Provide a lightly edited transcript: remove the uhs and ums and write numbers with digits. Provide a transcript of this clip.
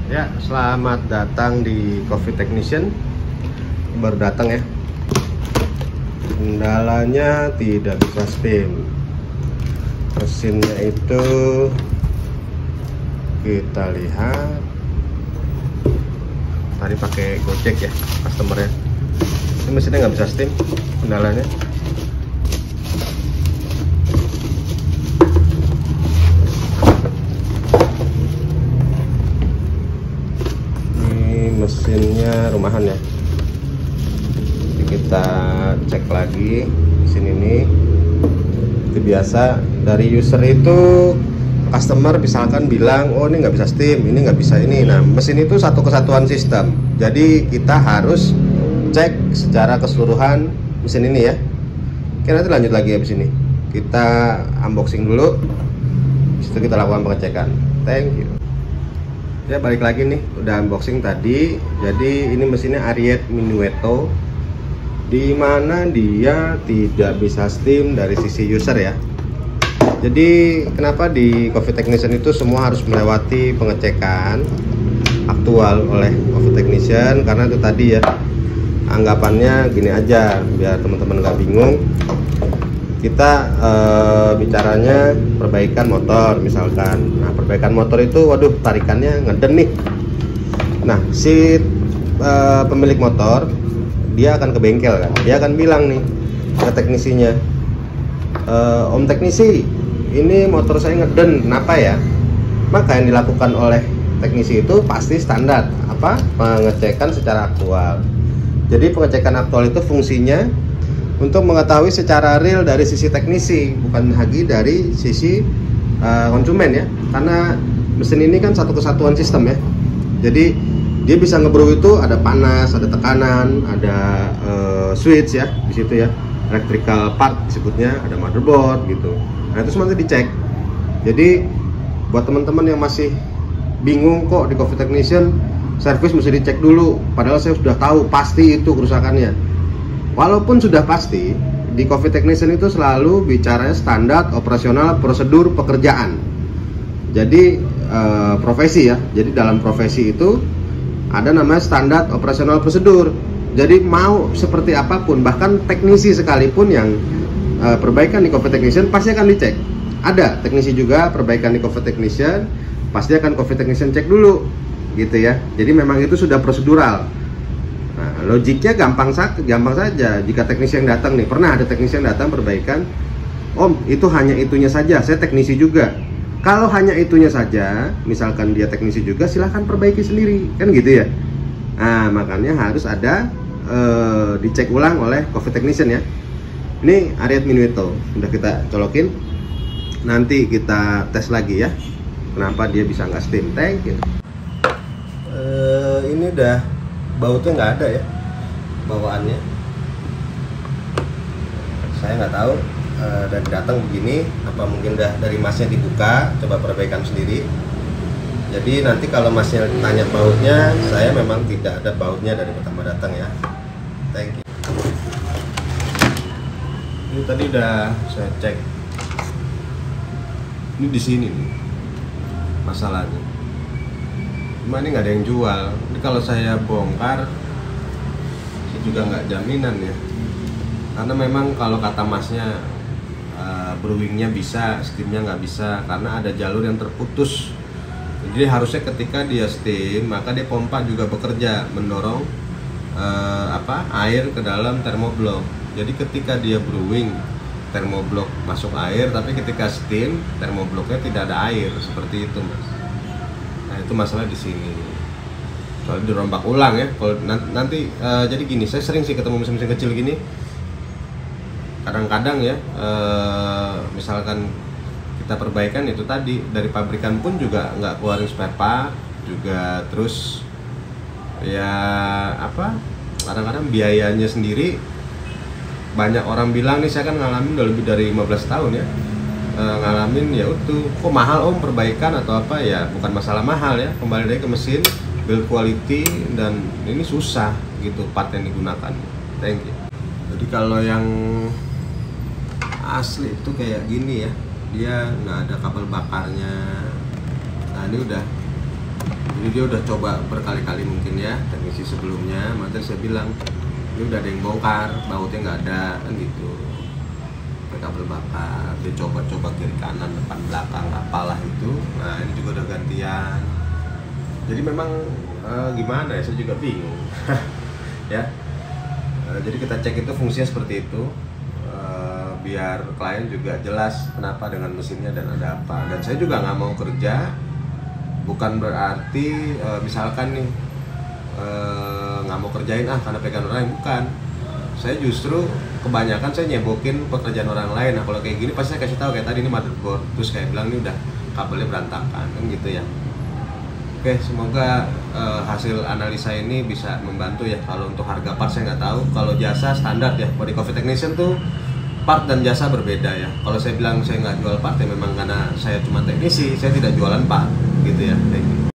Ya, selamat datang di Coffee Technician. Baru datang ya. Kendalanya tidak bisa steam. Mesinnya itu kita lihat tadi pakai Gojek ya customernya. Ini mesinnya nggak bisa steam, kendalanya. Mesinnya rumahan ya. Jadi kita cek lagi mesin ini. Itu biasa dari user itu, customer misalkan bilang oh ini nggak bisa steam, ini nggak bisa ini. Nah, mesin itu satu kesatuan sistem, jadi kita harus cek secara keseluruhan mesin ini ya. Oke, nanti lanjut lagi habis ini kita unboxing dulu, habis itu kita lakukan pengecekan. Thank you. Ya, balik lagi nih, udah unboxing tadi. Jadi ini mesinnya Ariete Minuetto, di mana dia tidak bisa steam dari sisi user ya. Jadi kenapa di Coffee Technician itu semua harus melewati pengecekan aktual oleh Coffee Technician, karena itu tadi ya, anggapannya gini aja biar teman-teman nggak bingung. Kita bicaranya perbaikan motor misalkan. Nah, perbaikan motor itu waduh tarikannya ngeden nih. Nah, si pemilik motor dia akan ke bengkel kan, dia akan bilang nih ke teknisinya, Om teknisi, ini motor saya ngeden, kenapa ya? Maka yang dilakukan oleh teknisi itu pasti standar apa, pengecekan secara aktual. Jadi pengecekan aktual itu fungsinya untuk mengetahui secara real dari sisi teknisi, bukan lagi dari sisi konsumen ya. Karena mesin ini kan satu kesatuan sistem ya. Jadi dia bisa ngebrew itu ada panas, ada tekanan, ada switch ya di situ ya. Electrical part disebutnya, ada motherboard gitu. Nah, itu semua nanti dicek. Jadi buat teman-teman yang masih bingung kok di Coffee Technician servis mesti dicek dulu, padahal saya sudah tahu pasti itu kerusakannya. Walaupun sudah pasti, di Coffee Technician itu selalu bicaranya standar operasional prosedur pekerjaan. Jadi profesi ya. Jadi dalam profesi itu ada namanya standar operasional prosedur. Jadi mau seperti apapun, bahkan teknisi sekalipun yang perbaikan di Coffee Technician pasti akan dicek. Ada teknisi juga perbaikan di Coffee Technician, pasti akan Coffee Technician cek dulu, gitu ya. Jadi memang itu sudah prosedural. Nah, logiknya gampang saja. Jika teknisi yang datang nih, pernah ada teknisi yang datang perbaikan, Om itu hanya itunya saja, saya teknisi juga. Kalau hanya itunya saja, misalkan dia teknisi juga, silahkan perbaiki sendiri, kan gitu ya. Nah, makanya harus ada dicek ulang oleh Coffee Technician ya. Ini Ariete Minuetto udah kita colokin, nanti kita tes lagi ya, kenapa dia bisa nggak steam. Thank you. Ini udah bautnya nggak ada ya bawaannya. Saya nggak tahu dari datang begini, apa mungkin udah dari masnya dibuka, coba perbaikan sendiri. Jadi nanti kalau masnya tanya bautnya, saya memang tidak ada bautnya dari pertama datang ya. Thank you. Ini tadi udah saya cek. Ini di sini nih masalahnya. Cuma ini nggak ada yang jual. Jadi kalau saya bongkar, saya juga nggak jaminan ya. Karena memang kalau kata masnya brewingnya bisa, steamnya nggak bisa, karena ada jalur yang terputus. Jadi harusnya ketika dia steam, maka dia pompa juga bekerja mendorong air ke dalam termoblok. Jadi ketika dia brewing, termoblok masuk air, tapi ketika steam, termobloknya tidak ada air, seperti itu mas. Nah, itu masalah di sini. Soalnya dirombak ulang ya. Kalau nanti jadi gini, saya sering sih ketemu mesin-mesin kecil gini. Kadang-kadang ya, misalkan kita perbaikan itu tadi dari pabrikan pun juga nggak keluarin spare part juga, terus ya apa? Kadang-kadang biayanya sendiri. Banyak orang bilang nih, saya kan ngalamin udah lebih dari 15 tahun ya, ngalamin ya itu kok mahal om perbaikan atau apa ya. Bukan masalah mahal ya, kembali lagi ke mesin, build quality, dan ini susah gitu part yang digunakan. Thank you. Jadi kalau yang asli itu kayak gini ya, dia nggak ada kabel bakarnya. Nah ini udah Jadi dia udah coba berkali-kali mungkin ya, teknisi sebelumnya. Makanya saya bilang ini udah ada yang bongkar, bautnya nggak ada kan gitu. Kabel bakar, dia coba-coba kiri kanan depan belakang apalah itu. Nah ini juga udah gantian. Jadi memang gimana ya, saya juga bingung. Ya, jadi kita cek itu fungsinya seperti itu, biar klien juga jelas kenapa dengan mesinnya dan ada apa. Dan saya juga nggak mau kerja, bukan berarti misalkan nih nggak mau kerjain karena pegang orang lain, bukan. Saya justru kebanyakan saya nyebokin pekerjaan orang lain. Nah kalau kayak gini pasti saya kasih tahu, kayak tadi ini motherboard, terus kayak bilang ini udah kabelnya berantakan kan gitu ya. Oke, semoga hasil analisa ini bisa membantu ya. Kalau untuk harga part saya nggak tahu, kalau jasa standar ya, body coffee technician tuh part dan jasa berbeda ya. Kalau saya bilang saya nggak jual part ya memang karena saya cuma teknisi, saya tidak jualan part gitu ya.